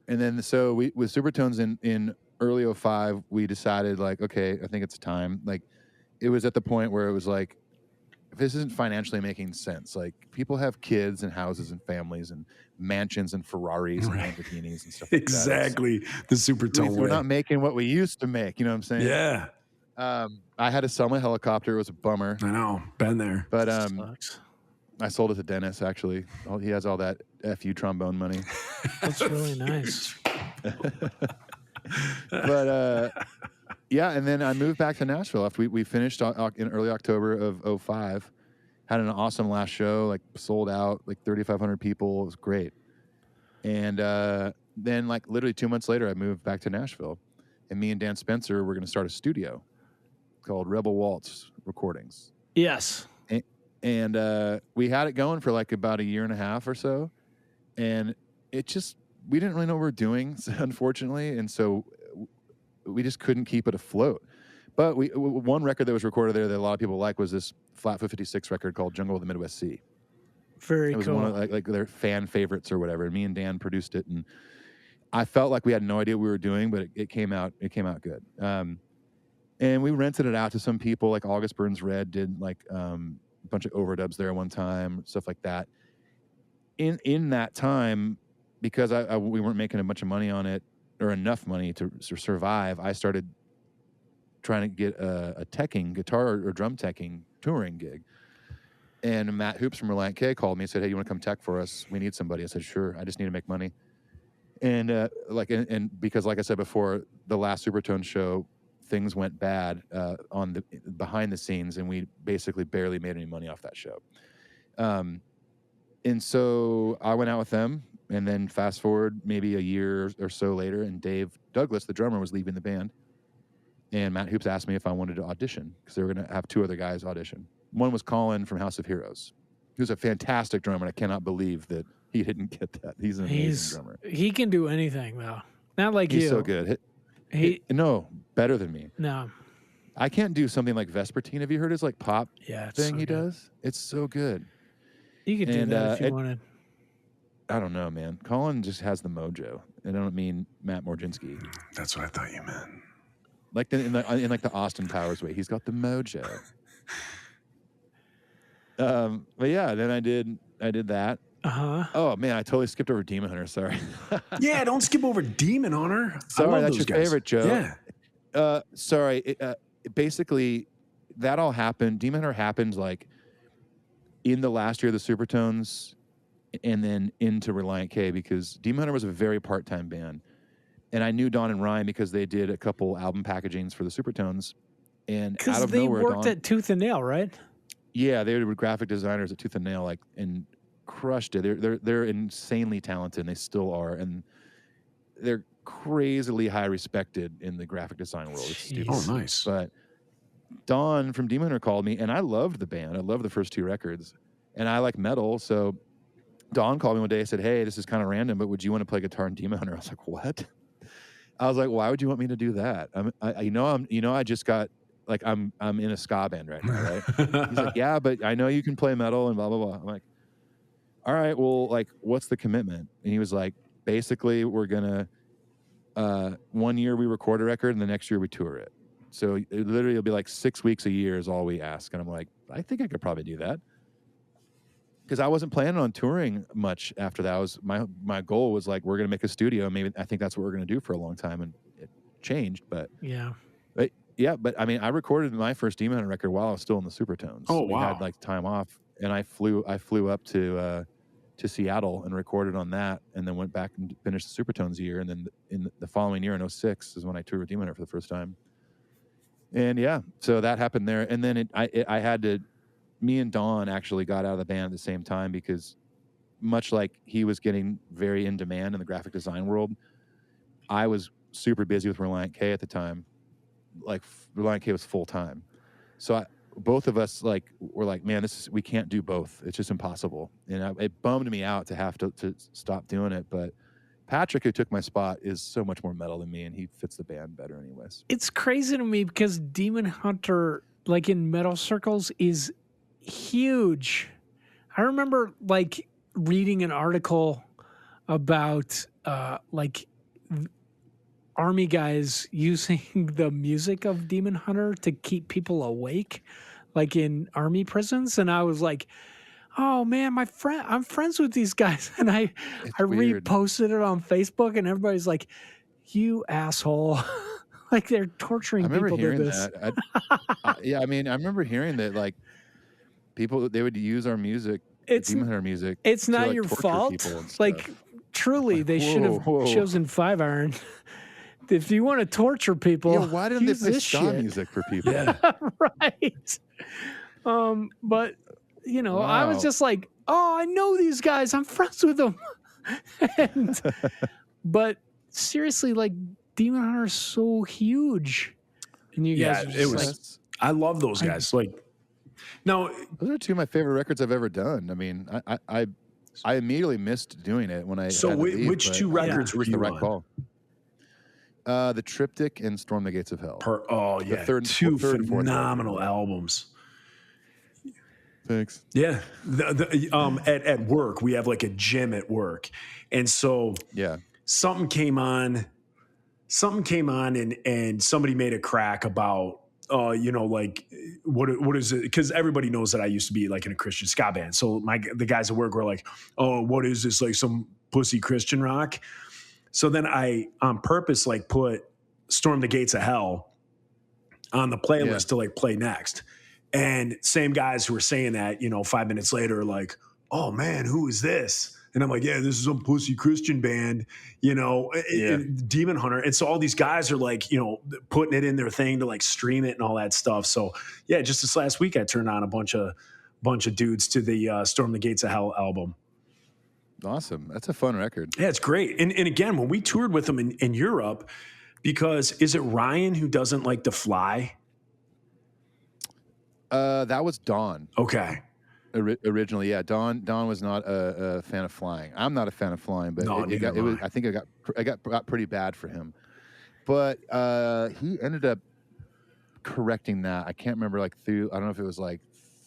And then so we with Supertones in early 05, we decided like, okay, I think it's time. Like, it was at the point where it was like, if this isn't financially making sense, like people have kids and houses and families and mansions and Ferraris and Lamborghinis and stuff like Exactly. The Supertone that. We're way. not making what we used to make. You know what I'm saying? Yeah, I had to sell my helicopter. It was a bummer. I know. Been there. But Sucks. I sold it to Dennis, actually. He has all that FU trombone money. That's really nice. But yeah, and then I moved back to Nashville after we finished in early October of 05. Had an awesome last show, like sold out, like 3,500 people. It was great. And then like literally 2 months later, I moved back to Nashville. And me and Dan Spencer were going to start a studio called Rebel Waltz Recordings. Yes. And we had it going for like about a year and a half or so. And it just, we didn't really know what we were doing, unfortunately. And so we just couldn't keep it afloat. But one record that was recorded there that a lot of people like was this Flatfoot 56 record called Jungle of the Midwest Sea. Very It was cool. one of like their fan favorites or whatever. And me and Dan produced it. And I felt like we had no idea what we were doing, but it came out good. And we rented it out to some people, like August Burns Red did like a bunch of overdubs there one time, stuff like that. In that time, because we weren't making a bunch of money on it or enough money to survive, I started trying to get a guitar or drum teching touring gig. And Matt Hoops from Reliant K called me and said, "Hey, you want to come tech for us? We need somebody." I said, "Sure. I just need to make money." And because like I said before, the last Supertone show, things went bad on the behind the scenes, and we basically barely made any money off that show. And so I went out with them, and then fast forward maybe a year or so later, and Dave Douglas, the drummer, was leaving the band. And Matt Hoops asked me if I wanted to audition, because they were going to have two other guys audition. One was Colin from House of Heroes, who's a fantastic drummer, and I cannot believe that he didn't get that. He's an amazing drummer. He can do anything though. Not like He's you. so good. No, better than me. No. I can't do something like Vespertine. Have you heard his like pop Yeah. It's thing so he good. does? It's so good. You could do And, that if you it- wanted. I don't know, man. Colin just has the mojo. And I don't mean Matt Morginski. That's what I thought you meant. Like in like the Austin Powers way. He's got the mojo. But yeah, then I did that. Uh-huh. Oh man, I totally skipped over Demon Hunter. Sorry. Yeah, don't skip over Demon Hunter. Sorry, I love that's those your guys. favorite, Joe. Yeah. Sorry. Basically, that all happened. Demon Hunter happened like in the last year of the Supertones, and then into Reliant K, because Demon Hunter was a very part-time band, and I knew Don and Ryan because they did a couple album packagings for the Supertones, and out Because of they nowhere, worked Don, at Tooth and Nail, right? yeah, they were graphic designers at Tooth and Nail, like, and crushed it. They're insanely talented, and they still are, and they're crazily high respected in the graphic design world. It's stupid. Oh, nice. But Don from Demon Hunter called me, and I loved the band. I loved the first 2 records, and I like metal. So Don called me one day and said, "Hey, this is kind of random, but would you want to play guitar in Demon Hunter?" I was like, "What?" I was like, "Why would you want me to do that? I just got like I'm in a ska band right now, right?" He's like, "Yeah, but I know you can play metal and blah blah blah." I'm like, "All right, well, like, what's the commitment?" And he was like, "Basically, we're gonna 1 year we record a record, and the next year we tour it. So it literally will be like 6 weeks a year is all we ask." And I'm like, "I think I could probably do that." Because I wasn't planning on touring much after that. Was my goal was like, we're gonna make a studio. Maybe I think that's what we're gonna do for a long time, and it changed. But but I mean, I recorded my first Demon Hunter record while I was still in the Supertones. Oh, We wow. had like time off, and I flew up to Seattle and recorded on that, and then went back and finished the Supertones year, and then in the following year in 2006 is when I toured with Demon Hunter for the first time. And yeah, so that happened there, and then I had to. Me and Don actually got out of the band at the same time because, much like he was getting very in demand in the graphic design world, I was super busy with Reliant K at the time. Like Reliant K was full time, so both of us were like, "Man, we can't do both. It's just impossible." And it bummed me out to have to stop doing it. But Patrick, who took my spot, is so much more metal than me, and he fits the band better anyways. It's crazy to me because Demon Hunter, like in metal circles, is huge. I remember like reading an article about army guys using the music of Demon Hunter to keep people awake, like in army prisons, and I was like, "Oh man, I'm friends with these guys," and I weird. reposted it on Facebook, and everybody's like, "You asshole." Like they're torturing I remember people hearing to this. that. Yeah, I mean, I remember hearing that like people, they would use our music, It's Demon Hunter music. It's to, not like, your torture fault. people and Like, stuff. truly, they should have whoa. chosen 5-iron. If you want to torture people, Yeah, why didn't they use play this ska shit. music for people? Yeah. Right. But I was Wow. just like, "Oh, I know these guys. I'm friends with them." But seriously, like Demon Hunter is so huge, and you Yeah, guys are it just was- like, I love those guys. Like, now, Those are 2 of my favorite records I've ever done. I mean, I immediately missed doing it when I. So had to leave, which but 2 I think records it were was the you right on? call? The Triptych and Storm the Gates of Hell. Oh yeah, third- 2 third and fourth phenomenal albums. Thanks. Yeah, at work we have like a gym at work, and so Yeah. something came on, and somebody made a crack about like what is it? Because everybody knows that I used to be like in a Christian ska band. So the guys at work were like, "Oh, what is this? Like some pussy Christian rock?" So then I on purpose like put Storm the Gates of Hell on the playlist Yeah. to like play next. And same guys who were saying that, 5 minutes later are like, "Oh man, who is this?" And I'm like, "Yeah, this is some pussy Christian band, Demon Hunter." And so all these guys are like, putting it in their thing to like stream it and all that stuff. So yeah, just this last week I turned on a bunch of dudes to the Storm the Gates of Hell album. Awesome. That's a fun record. Yeah, it's great. And again, when we toured with them in Europe, because is it Ryan who doesn't like to fly? That was Don. Okay. Originally, yeah. Don was not a fan of flying. I'm not a fan of flying, but No, it neither am I. I think it got pretty bad for him. But he ended up correcting that. I can't remember I don't know if it was like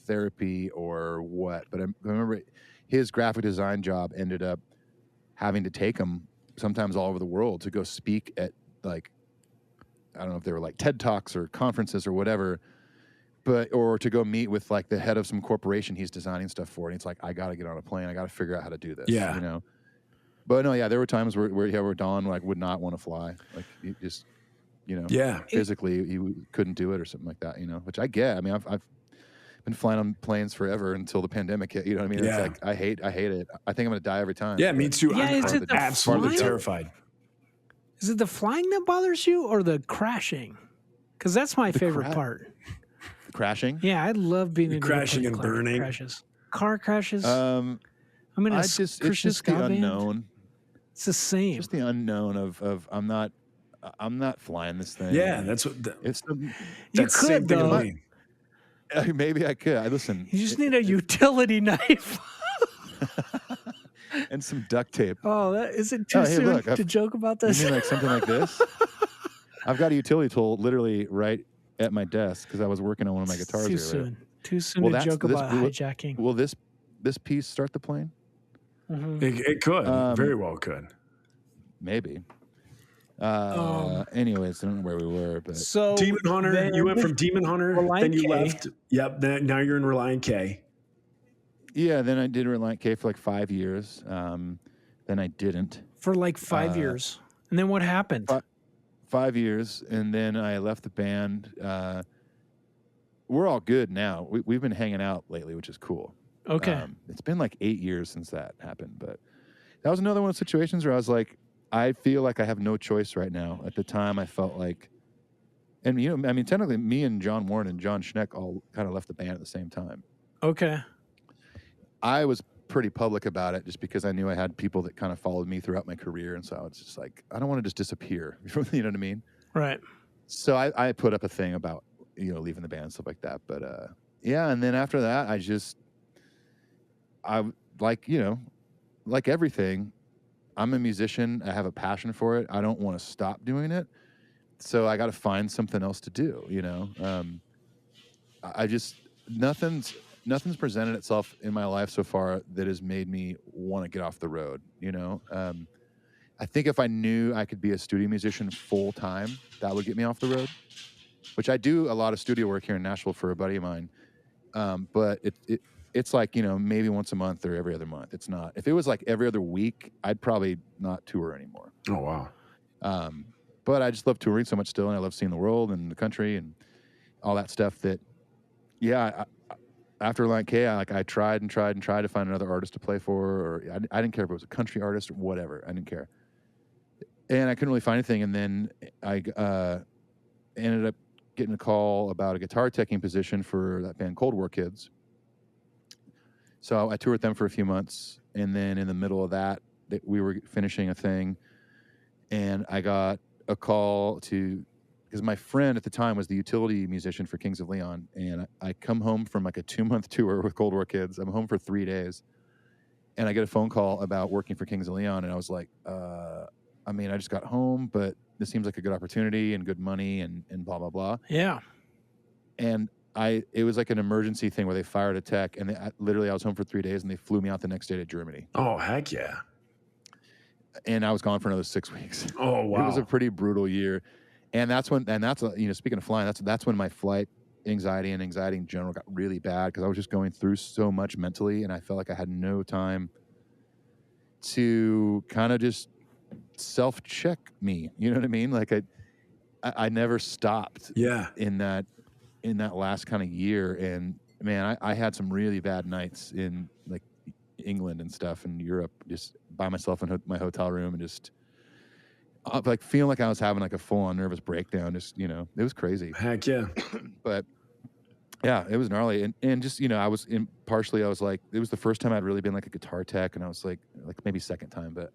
therapy or what, but I remember his graphic design job ended up having to take him sometimes all over the world to go speak at like, I don't know if they were like TED Talks or conferences or whatever, or to go meet with like the head of some corporation he's designing stuff for. And it's like, I got to get on a plane. I got to figure out how to do this. Yeah. But no, yeah, there were times where Don like would not want to fly. Like he just, Yeah. physically he couldn't do it or something like that, which I get. I mean, I've been flying on planes forever until the pandemic hit. You know what I mean? Yeah. It's like, I hate it. I think I'm going to die every time. Yeah, me too. Yeah, I'm is it the absolutely flying? terrified. Is it the flying that bothers you or the crashing? Because that's my favorite part. Crashing. Yeah, I love being in crashing and airplane burning. Car crashes. I'm in a It's Christian just ska the band. unknown. It's the same. Just the unknown of I'm not flying this thing. Yeah, that's what. It's the, You That's the same could thing with though. me. maybe I could. I listen. You just need a utility knife. And some duct tape. Oh, is it too Oh, hey, soon look, to joke about You this? mean like something like this? I've got a utility tool literally right at my desk because I was working on one of my guitars Too earlier. soon. Too soon Well, to that's- joke this- about will- hijacking. Will this piece start the plane? Mhm. It could very Um, well could. Maybe. Um, Anyways, I don't know where we were, but So Demon Hunter. then- You went from Demon Hunter, Reliant then you K. left. Yep. Now you're in Reliant K. yeah, then I did Reliant K for like 5 years. Then I didn't. for like 5 uh, years, and then what happened? 5 years, and then I left the band. We're all good now. We've been hanging out lately, which is cool. Okay. It's been like 8 years since that happened, but that was another one of those situations where I was like, I feel like I have no choice right now. At the time, I felt like, and you know, I mean, technically, me and John Warren and John Schneck all kind of left the band at the same time. Okay. I was pretty public about it just because I knew I had people that kind of followed me throughout my career, and so I was just like, I don't want to just disappear. You know what I mean? Right. So I put up a thing about, you know, leaving the band and stuff like that. But yeah, and then after that, I like, you know, like everything, I'm a musician. I have a passion for it. I don't want to stop doing it. So I got to find something else to do, you know. Nothing's presented itself in my life so far that has made me want to get off the road, you know. I think if I knew I could be a studio musician full time, that would get me off the road, which I do a lot of studio work here in Nashville for a buddy of mine. But it's like, you know, maybe once a month or every other month. It's not. If it was like every other week, I'd probably not tour anymore. Oh wow. But I just love touring so much still, and I love seeing the world and the country and all that stuff that, yeah, after Reliant K, I tried to find another artist to play for, or I didn't care if it was a country artist or whatever. I didn't care. And I couldn't really find anything. And then I ended up getting a call about a guitar teching position for that band Cold War Kids. So I toured with them for a few months. And then in the middle of that, we were finishing a thing. And I got a call because my friend at the time was the utility musician for Kings of Leon. And I come home from like a 2-month tour with Cold War Kids. I'm home for 3 days. And I get a phone call about working for Kings of Leon. And I was like, I mean, I just got home, but this seems like a good opportunity and good money and blah, blah, blah. Yeah. And it was like an emergency thing where they fired a tech. And I was home for 3 days and they flew me out the next day to Germany. Oh heck yeah. And I was gone for another 6 weeks. Oh wow. It was a pretty brutal year. And that's you know, speaking of flying, that's when my flight anxiety and anxiety in general got really bad because I was just going through so much mentally, and I felt like I had no time to kind of just self-check me. You know what I mean? Like I never stopped Yeah. in that last kind of year. And man, I had some really bad nights in like England and stuff and Europe, just by myself in my hotel room and just like feeling like I was having like a full-on nervous breakdown. Just, you know, it was crazy. Heck yeah. But yeah, it was gnarly. And just, you know, I was like, it was the first time I'd really been like a guitar tech, and I was like maybe second time, but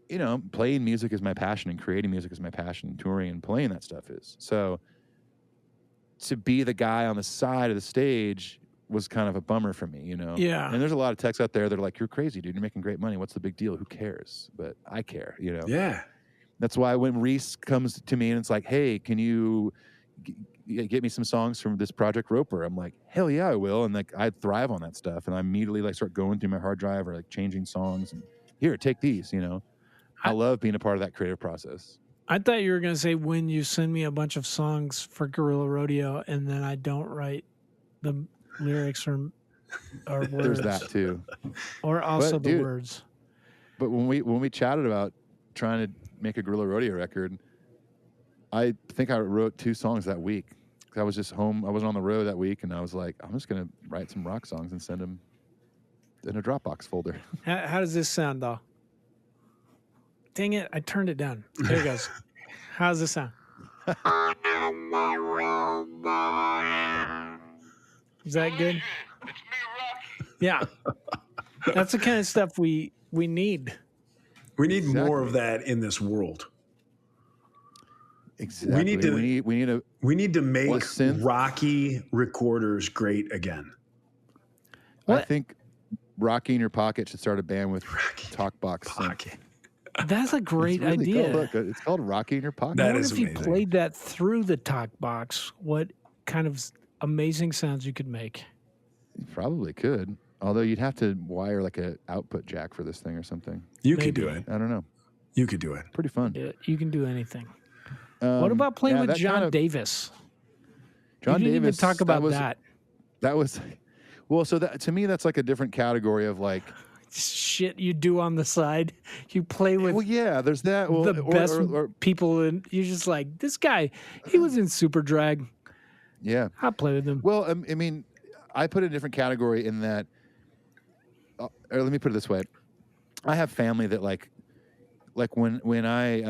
you know, playing music is my passion and creating music is my passion, and touring and playing that stuff is. So to be the guy on the side of the stage was kind of a bummer for me, you know? Yeah. And there's a lot of techs out there that are like, you're crazy, dude. You're making great money. What's the big deal? Who cares? But I care, you know? Yeah. That's why when Reese comes to me and it's like, hey, can you get me some songs from this Project Roper? I'm like, hell yeah, I will. And like, I thrive on that stuff. And I immediately like start going through my hard drive or like changing songs and here, take these, you know? I love being a part of that creative process. I thought you were going to say when you send me a bunch of songs for Guerrilla Rodeo and then I don't write the lyrics or words. There's that too. Or also But, the dude, words. But when we chatted about trying to make a Guerrilla Rodeo record, I think I wrote 2 songs that week. I was just home. I wasn't on the road that week, and I was like, I'm just going to write some rock songs and send them in a Dropbox folder. How does this sound, though? Dang it, I turned it down. There it goes. How does this sound? Is that good? Yeah. That's the kind of stuff we need. We need more Exactly. of that in this world. Exactly. We need to- we need a We need to make Well, synth- Rocky recorders great again. I What? think Rocky in Your Pocket should start a band with Talkbox synth. Pocket. That's a great It's really idea. cool. Look, it's called Rocky in Your Pocket. That I wonder is if you amazing. played that through the talk box, what kind of amazing sounds you could make. You probably could. Although you'd have to wire like a output jack for this thing or something. You could do Maybe. it. I don't know. You could do it. Pretty fun. Yeah, you can do anything. What about playing yeah, with that John kind of- Davis? John you didn't Davis. even talk about that. That was well. So that to me, that's like a different category of like. Shit you do on the side. You play with Well, yeah. There's that. Well, the best or- people, and you're just like, this guy, he was in Super Drag. yeah. I'll play with him. Well, I mean, I put it in a different category in that. Or let me put it this way: I have family that like when I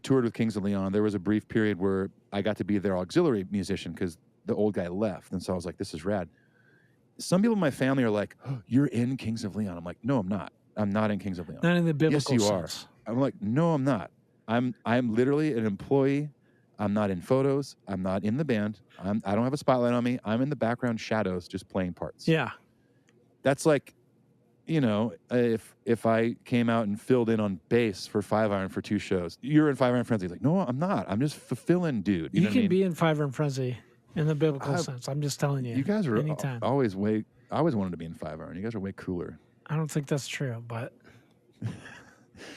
toured with Kings of Leon, there was a brief period where I got to be their auxiliary musician because the old guy left, and so I was like, "This is rad." Some people in my family are like, oh, "You're in Kings of Leon." I'm like, "No, I'm not. I'm not in Kings of Leon." Not in the biblical you are. sense. I'm like, "No, I'm not. I'm literally an employee. I'm not in photos. I'm not in the band. I don't have a spotlight on me. I'm in the background shadows, just playing parts." Yeah. That's like, if I came out and filled in on bass for Five Iron for 2 shows, you're in Five Iron Frenzy. Like, no, I'm not. I'm just fulfilling, dude. You know what I can mean? be in Five and Frenzy in the biblical sense. I'm just telling you. You guys are anytime. always way. I always wanted to be in Five Iron. You guys are way cooler. I don't think that's true, but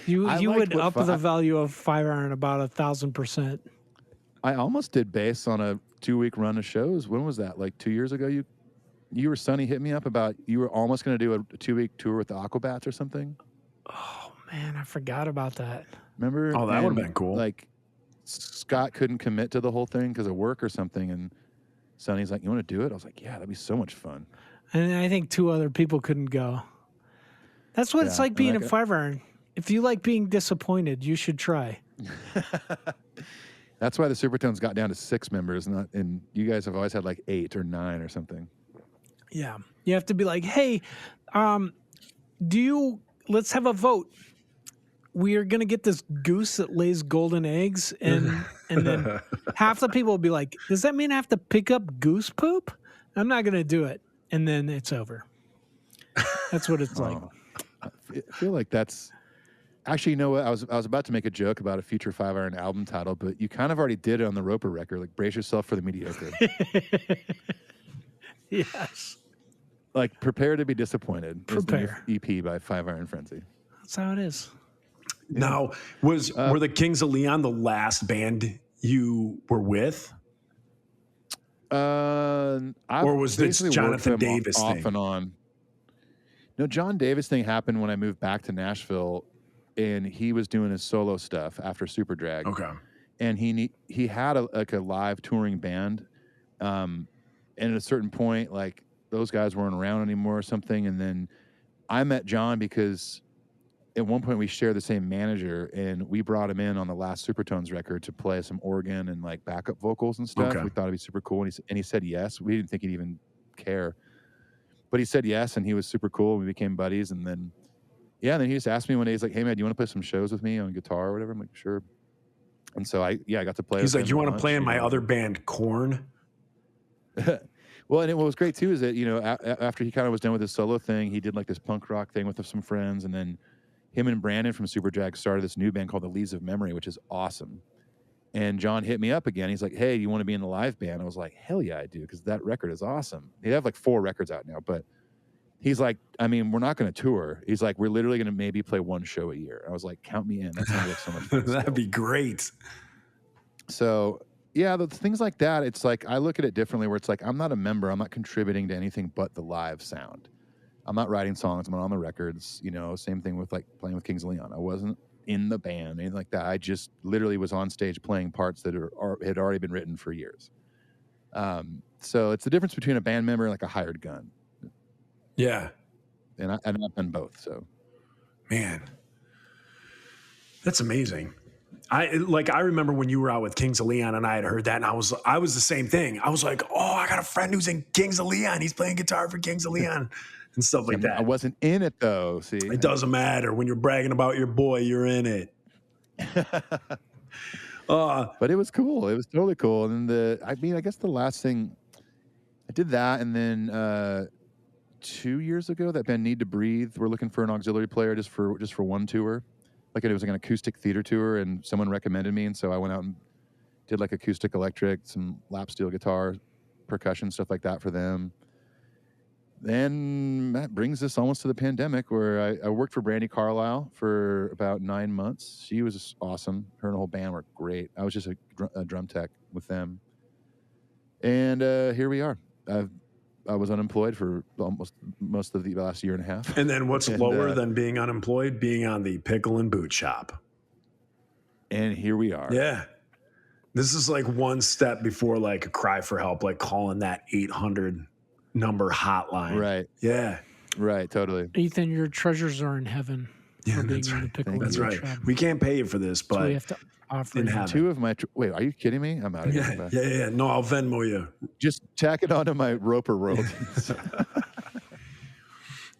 you I you liked would what up the value of Five Iron about 1,000%. I almost did bass on a 2-week run of shows. When was that? Like 2 years ago? You or Sonny hit me up about you were almost going to do a 2-week tour with the Aquabats or something. Oh man, I forgot about that. Remember? Oh, that would've And, been cool. Like Scott couldn't commit to the whole thing because of work or something, and Sonny's like, "You want to do it?" I was like, "Yeah, that'd be so much fun." And I think 2 other people couldn't go. That's what it's Yeah, like being and in I got- Five Iron. If you like being disappointed, you should try. That's why the Supertones got down to 6 members, and you guys have always had like 8 or 9 or something. Yeah. You have to be like, hey, let's have a vote. We are gonna get this goose that lays golden eggs, and then half the people will be like, does that mean I have to pick up goose poop? I'm not gonna do it. And then it's over. That's what it's like. Oh, I feel like that's actually, you know what? I was about to make a joke about a future Five Iron album title, but you kind of already did it on the Roper record. Like, brace yourself for the mediocre. Yes. Like, prepare to be disappointed. is the new Prepare. EP by Five Iron Frenzy. That's how it is. Now, were the Kings of Leon the last band you were with? Or was this Jonathan Davis off thing? and on? No, John Davis thing happened when I moved back to Nashville, and he was doing his solo stuff after Super Drag. Okay. And he had a live touring band, and at a certain point, like those guys weren't around anymore or something. And then I met John because at one point we shared the same manager, and we brought him in on the last Supertones record to play some organ and like backup vocals and stuff. Okay. We thought it'd be super cool, and he said yes. We didn't think he'd even care, but he said yes, and he was super cool. We became buddies, and then and then he just asked me one day, he's like, "Hey man, do you want to play some shows with me on guitar or whatever?" I'm like, "Sure." And so I got to play. He's with like, him you a want to bunch, play in my know. other band, Korn? Well, and what was great too is that after he kind of was done with his solo thing, he did like this punk rock thing with some friends, and then him and Brandon from Super Drag started this new band called the Leaves of Memory, which is awesome. And John hit me up again. He's like, "Hey, do you want to be in the live band?" I was like, "Hell yeah, I do," because that record is awesome. They have like 4 records out now, but he's like, "I mean, we're not going to tour." He's like, "We're literally going to maybe play 1 show a year." I was like, "Count me in." That sounds like so much fun. That'd still. be great. So yeah, the things like that, it's like I look at it differently where it's like I'm not a member, I'm not contributing to anything but the live sound. I'm not writing songs, I'm not on the records, same thing with like playing with Kings of Leon. I wasn't in the band, anything like that. I just literally was on stage playing parts that had already been written for years. So it's the difference between a band member and like a hired gun. Yeah. And I've done both, so. Man. That's amazing. I remember when you were out with Kings of Leon and I had heard that, and I was the same thing. I was like, oh, I got a friend who's in Kings of Leon. He's playing guitar for Kings of Leon. and stuff like I that. wasn't in it though. See, It doesn't matter when you're bragging about your boy, you're in it. But it was cool. It was totally cool. And then I guess the last thing I did that, and then 2 years ago, that band Need to Breathe. We're looking for an auxiliary player just for one tour. Like it was like an acoustic theater tour, and someone recommended me, and so I went out and did like acoustic electric, some lap steel guitar, percussion, stuff like that for them. Then that brings us almost to the pandemic, where I worked for Brandy Carlisle for about 9 months. She was awesome. Her and the whole band were great. I was just a drum tech with them. And here we are. I was unemployed for almost most of the last year and a half. And then what's lower than being unemployed? Being on the Pickle and Boot Shop. And here we are. Yeah. This is like one step before like a cry for help, like calling that 800 number hotline. Right. Yeah. Right. Totally. Ethan, your treasures are in heaven. Yeah, for being that's in the right. Pickle and That's Boot right. Shop. We can't pay you for this, So but we have to offer in you. heaven. Two of my wait, are you kidding me? I'm out of Yeah, here. yeah. No, I'll Venmo you. Just tack it onto my Roper royalties.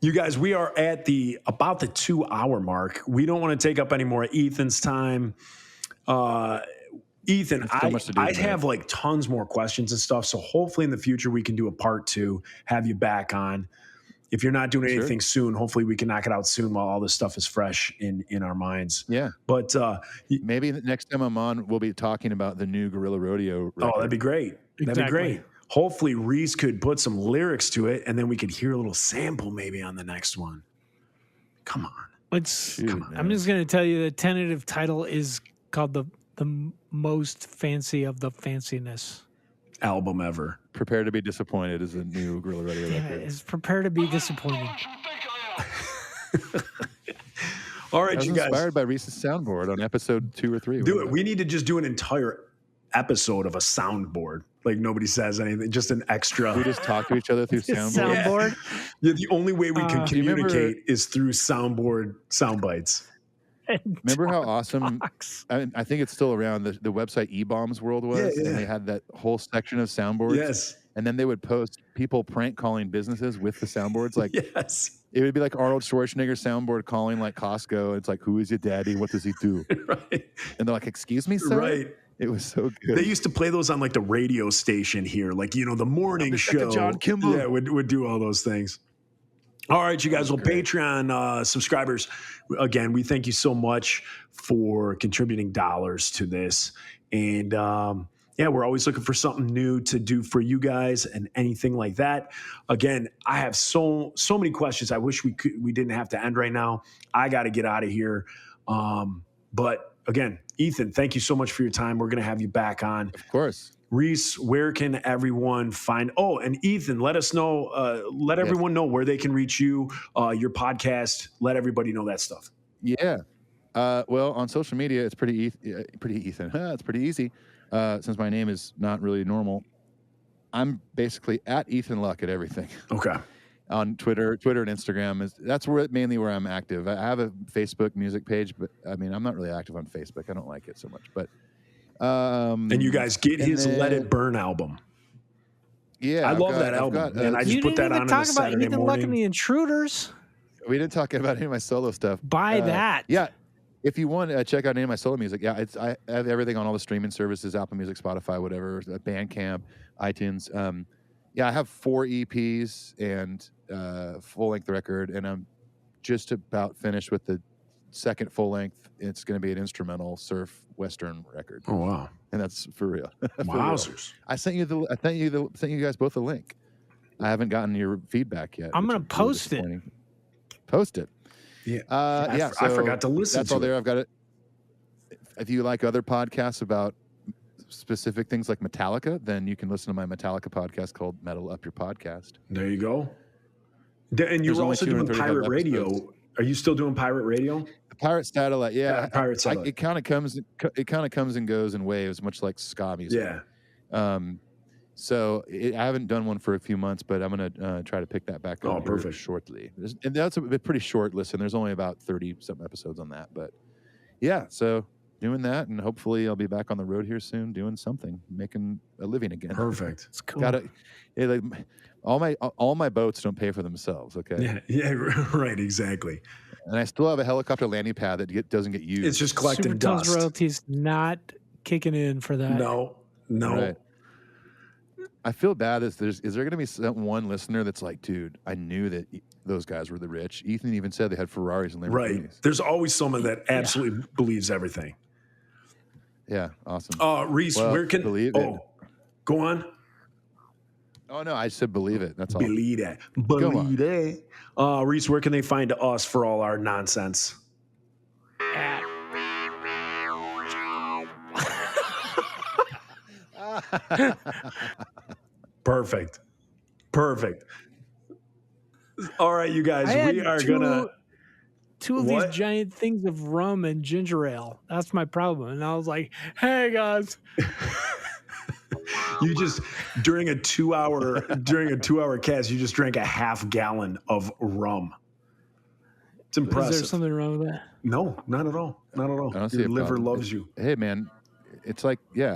You guys, we are at about the 2 hour mark. We don't want to take up any more of Ethan's time. Ethan, so much to do I tonight. have like tons more questions and stuff. So hopefully in the future we can do a part 2, have you back on. If you're not doing anything soon, hopefully we can knock it out soon while all this stuff is fresh in our minds. Yeah. But Maybe the next time I'm on, we'll be talking about the new Guerrilla Rodeo record. oh, that'd be great. That'd be Exactly. great. Hopefully Reese could put some lyrics to it, and then we could hear a little sample maybe on the next one. Come on. Shoot, man. I'm just going to tell you the tentative title is called the most fancy of the fanciness. Album ever. Prepare to be disappointed is a new Guerrilla Rodeo Yeah, record. is prepare to be disappointed. All I right, was you guys. inspired by Reese's soundboard on episode 2 or 3. Do it. We need to just do an entire episode of a soundboard. Like nobody says anything, just an extra. We just talk to each other through soundboard. Soundboard. Yeah, the only way we can Do you remember- communicate is through soundboard sound bites. Remember how awesome? Talks. I think it's still around. The website eBombs World was, Yeah. and they had that whole section of soundboards. Yes. And then they would post people prank calling businesses with the soundboards. Like Yes. it would be like Arnold Schwarzenegger soundboard calling like Costco. It's like, who is your daddy? What does he do? Right. And they're like, excuse me, sir. Right. It was so good. They used to play those on like the radio station here, like the morning Detective show. John Kimball. Yeah, would do all those things. All right, you guys. Well, Patreon subscribers, again, we thank you so much for contributing dollars to this, and yeah, we're always looking for something new to do for you guys and anything like that. Again, I have so many questions. I wish we didn't have to end right now. I got to get out of here, but again, Ethan, thank you so much for your time. We're going to have you back on. Of course. Reese, where can everyone find? Oh, and Ethan, let us know. Let everyone know where they can reach you, your podcast. Let everybody know that stuff. Yeah. Well, on social media, it's pretty Ethan. It's pretty easy since my name is not really normal. I'm basically at Ethan Luck at everything. Okay. On Twitter and Instagram that's mainly where I'm active. I have a Facebook music page, but I mean I'm not really active on Facebook. I don't like it so much. But And you guys get his then- Let It Burn album. Yeah, I I've love got- that I've album, got, and I just You put didn't that even on talk a about Saturday Ethan Luck and morning. the Intruders. we didn't talk about any of my solo stuff. Buy that. Yeah, if you want to check out any of my solo music, yeah, I have everything on all the streaming services: Apple Music, Spotify, whatever, Bandcamp, iTunes. Yeah, I have 4 EPs and full-length record, and I'm just about finished with the second full-length. It's going to be an instrumental surf western record, Oh wow! and that's for real. For real. Wowzers! I sent you guys both a link. I haven't gotten your feedback yet. I'm which gonna is really post it. disappointing. Post it. Yeah, Yeah, I so forgot to listen. that's to all there. it. I've got it. If you like other podcasts about specific things like Metallica, then you can listen to my Metallica podcast called Metal Up Your Podcast. There you go. And There's you're only also doing 235 pirate radio. episodes. Are you still doing pirate radio? The Pirate Satellite, yeah, Pirate Satellite. It kind of comes and goes in waves, much like ska music. Yeah. So I haven't done one for a few months, but I'm gonna try to pick that back Oh, up here perfect. shortly. And that's a pretty short listen. There's only about 30 some episodes on that, but yeah. So doing that, and hopefully I'll be back on the road here soon, doing something, making a living again. Perfect. It's cool. Gotta, like, all my boats don't pay for themselves. Okay, Yeah, right, exactly. and I still have a helicopter landing pad that doesn't get used. It's just collecting Super Tones dust. royalties not kicking in for that. No. Right. I feel bad. Is there going to be one listener that's like, dude, I knew that those guys were the rich. Ethan even said they had Ferraris and Lamborghinis. Right. There's always someone that absolutely believes everything. Yeah, awesome. Reese, Well, where can believe it. Go on. Oh no, I said believe it. That's all. Believe it. Go on. Believe it. Reese, where can they find us for all our nonsense? Perfect. All right, you guys, I we had are gonna. two of What? these giant things of rum and ginger ale. That's my problem. And I was like, hey guys, You just during a 2-hour cast, you just drank a half gallon of rum. It's is impressive. there something wrong with that? No, not at all. Not at all. I don't see Your a liver problem. loves you. Hey man, it's like you're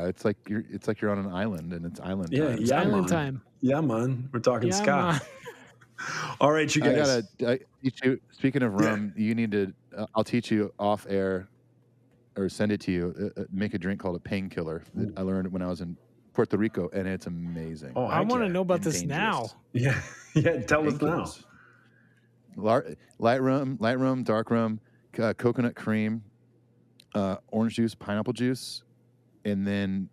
on an island and it's island Yeah, time. It's yeah, island man. time. Yeah, man. We're talking Yeah, Scott. man. All right, you guys. I teach you. Speaking of rum, you need to. I'll teach you off air, or send it to you. Make a drink called a painkiller. That I learned when I was in Puerto Rico, and it's amazing. Oh, I want to yeah. know about And this now. dangerous. Yeah. Tell us now. Painkillers. Light rum, dark rum, coconut cream, orange juice, pineapple juice, and then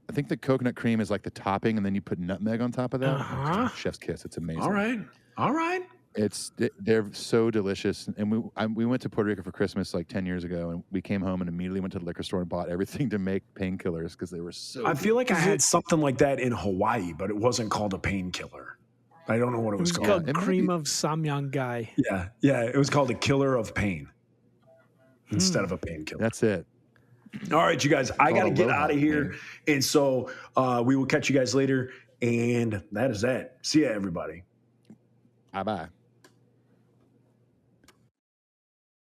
I think the coconut cream is like the topping, and then you put nutmeg on top of that. Uh-huh. Chef's kiss. It's amazing. All right. They're so delicious. And we went to Puerto Rico for Christmas like 10 years ago, and we came home and immediately went to the liquor store and bought everything to make painkillers because they were so. I feel like I had something like that in Hawaii, but it wasn't called a painkiller. I don't know what it It was was called. called It might Cream be- of Samyang Gai. Yeah. It was called a killer of pain instead of a painkiller. That's it. All right, you guys, I got to Called get Aloha, out of here. man. And so we will catch you guys later. And that is that. See ya, everybody. Bye bye.